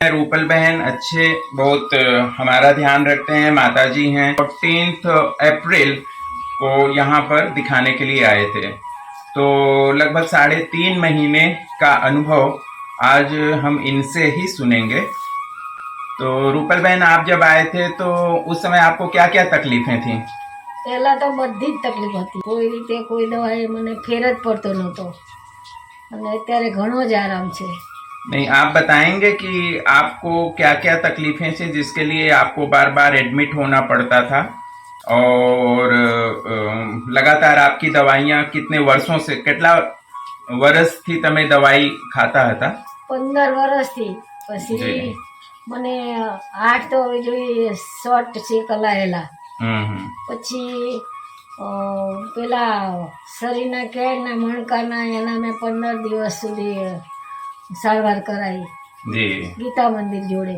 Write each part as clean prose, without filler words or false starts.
रूपल बहन अच्छे बहुत हमारा ध्यान रखते हैं, माताजी हैं। 14 अप्रैल को यहाँ पर दिखाने के लिए आए थे, तो लगभग 3.5 महीने का अनुभव आज हम इनसे ही सुनेंगे। तो रूपल बहन, आप जब आए थे तो उस समय आपको क्या क्या तकलीफें थी? पहला तो बधी જ તકલીફ હતી, કોઈ રીતે કોઈ દવાએ મને ફેર જ પડતો નહોતો અને અત્યારે ઘણો જ આરામ છે। नहीं, आप बताएंगे कि आपको क्या क्या तकलीफें थी जिसके लिए आपको बार बार एडमिट होना पड़ता था, और लगातार आपकी दवाइयाँ कितने वर्षों से, કેટલા વર્ષથી તમે દવાઈ ખાતા હતા? 15 વર્ષથી। પછી મને 8 તો હવે જોઈએ શોર્ટ છે કલાયેલા। પછી પેલા શરીરના કેળના મણકાના એના મેં 15 દિવસ સુધી સારવાર કરાઈ ગીતા મંદિર જોડે।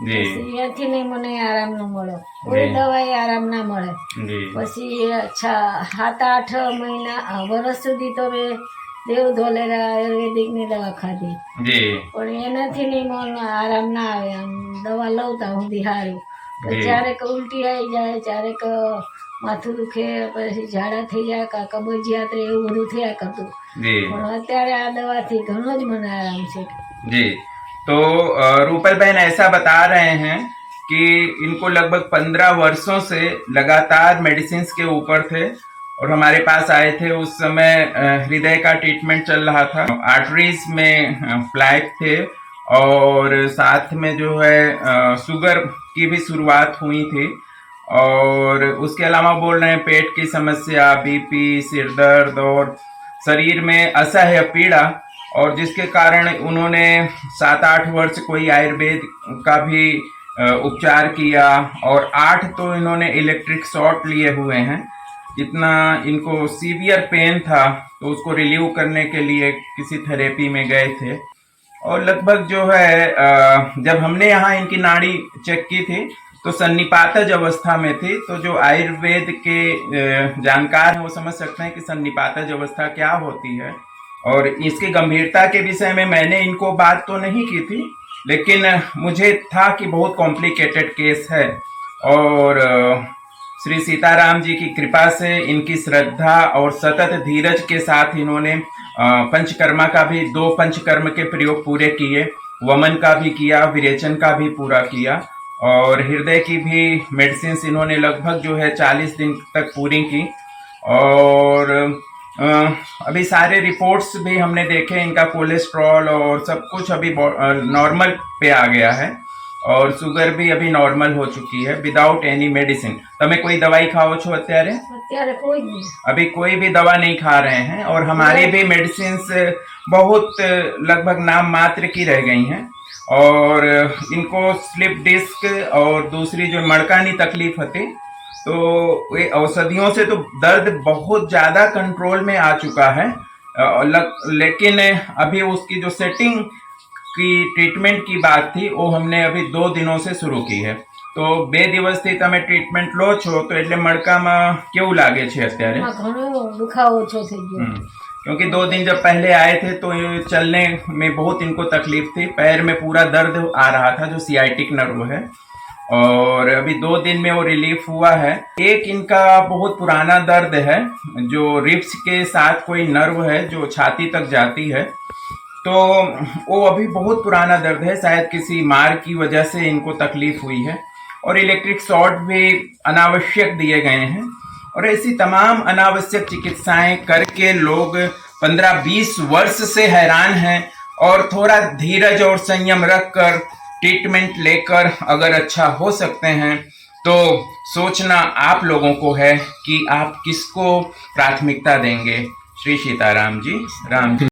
ત્યાંથી નહીં મને આરામ ન મળ્યો, કોઈ દવાઈ આરામ ના મળે। પછી 7-8 મહિના વર્ષ સુધી તો મેં દેવ ધોલેરા આયુર્વેદિકની દવા ખાધી, પણ એનાથી નહીં મને આરામ ના આવે। આમ દવા લઉં ત્યાં સુધી સારું, ક્યારેક ઉલટી આવી જાય, ક્યારેક માથું દુખે, પછી ઝાડા થઈ જાય, કાં કબજિયાત રહે, એવું બધું થયા કરતું। પણ અત્યારે આ દવાથી ઘણો જ મને આરામ છે। जी, तो रूपल बहन ऐसा बता रहे हैं कि इनको लगभग 15 वर्षों से लगातार मेडिसिन के ऊपर थे, और हमारे पास आए थे उस समय हृदय का ट्रीटमेंट चल रहा था, आर्टरीज में प्लैक थे, और साथ में जो है शुगर की भी शुरुआत हुई थी, और उसके अलावा बोल रहे हैं पेट की समस्या, बीपी, सिर दर्द और शरीर में असह्य पीड़ा, और जिसके कारण उन्होंने 7-8 वर्ष कोई आयुर्वेद का भी उपचार किया, और 8 तो इन्होंने इलेक्ट्रिक शॉक लिए हुए हैं। इतना इनको सीवियर पेन था, तो उसको रिलीव करने के लिए किसी थेरेपी में गए थे, और लगभग जो है जब हमने यहाँ इनकी नाड़ी चेक की थी तो सन्निपातज अवस्था में थी। तो जो आयुर्वेद के जानकार हैं वो समझ सकते हैं कि सन्निपातज अवस्था क्या होती है, और इसकी गंभीरता के विषय में मैंने इनको बात तो नहीं की थी, लेकिन मुझे था कि बहुत कॉम्प्लिकेटेड केस है, और श्री सीताराम जी की कृपा से, इनकी श्रद्धा और सतत धीरज के साथ इन्होंने पंचकर्मा का भी 2 पंचकर्म के प्रयोग पूरे किए, वमन का भी किया, विरेचन का भी पूरा किया, और हृदय की भी मेडिसिन इन्होंने लगभग जो है 40 दिन तक पूरी की। और अभी सारे रिपोर्ट्स भी हमने देखे, इनका कोलेस्ट्रॉल और सब कुछ अभी नॉर्मल पे आ गया है, और शुगर भी अभी नॉर्मल हो चुकी है विदाउट एनी मेडिसिन। તમે કોઈ દવાઈ ખાઓ છો અત્યારે? અત્યારે કોઈ નહીં, अभी कोई भी दवा नहीं खा रहे हैं, और हमारी भी मेडिसिन बहुत लगभग नाम मात्र की रह गई हैं, और इनको स्लिप डिस्क और दूसरी जो मणकानी तकलीफ थी, तो ये औषधियों से तो दर्द बहुत ज्यादा कंट्रोल में आ चुका है, लेकिन अभी उसकी जो सेटिंग की ट्रीटमेंट की बात थी वो हमने अभी 2 दिनों से शुरू की है। तो 2 દિવસથી તમે ટ્રીટમેન્ટ લો છો, તો એટલે મણકામાં કેવું લાગે છે અત્યારે? ઘણો દુખાવો ઓછો થઈ ગયો। क्योंकि 2 दिन जब पहले आए थे तो चलने में बहुत इनको तकलीफ थी, पैर में पूरा दर्द आ रहा था, जो सियाटिक नर्व है, और अभी 2 दिन में वो रिलीफ हुआ है। एक इनका बहुत पुराना दर्द है, जो रिब्स के साथ कोई नर्व है जो छाती तक जाती है, तो वो अभी बहुत पुराना दर्द है, शायद किसी मार की वजह से इनको तकलीफ हुई है, और इलेक्ट्रिक शॉक भी अनावश्यक दिए गए हैं। और ऐसी तमाम अनावश्यक चिकित्साएं करके लोग 15-20 वर्ष से हैरान हैं, और थोड़ा धीरज और संयम रखकर ट्रीटमेंट लेकर अगर अच्छा हो सकते हैं, तो सोचना आप लोगों को है कि आप किसको प्राथमिकता देंगे। श्री सीताराम जी, राम जी।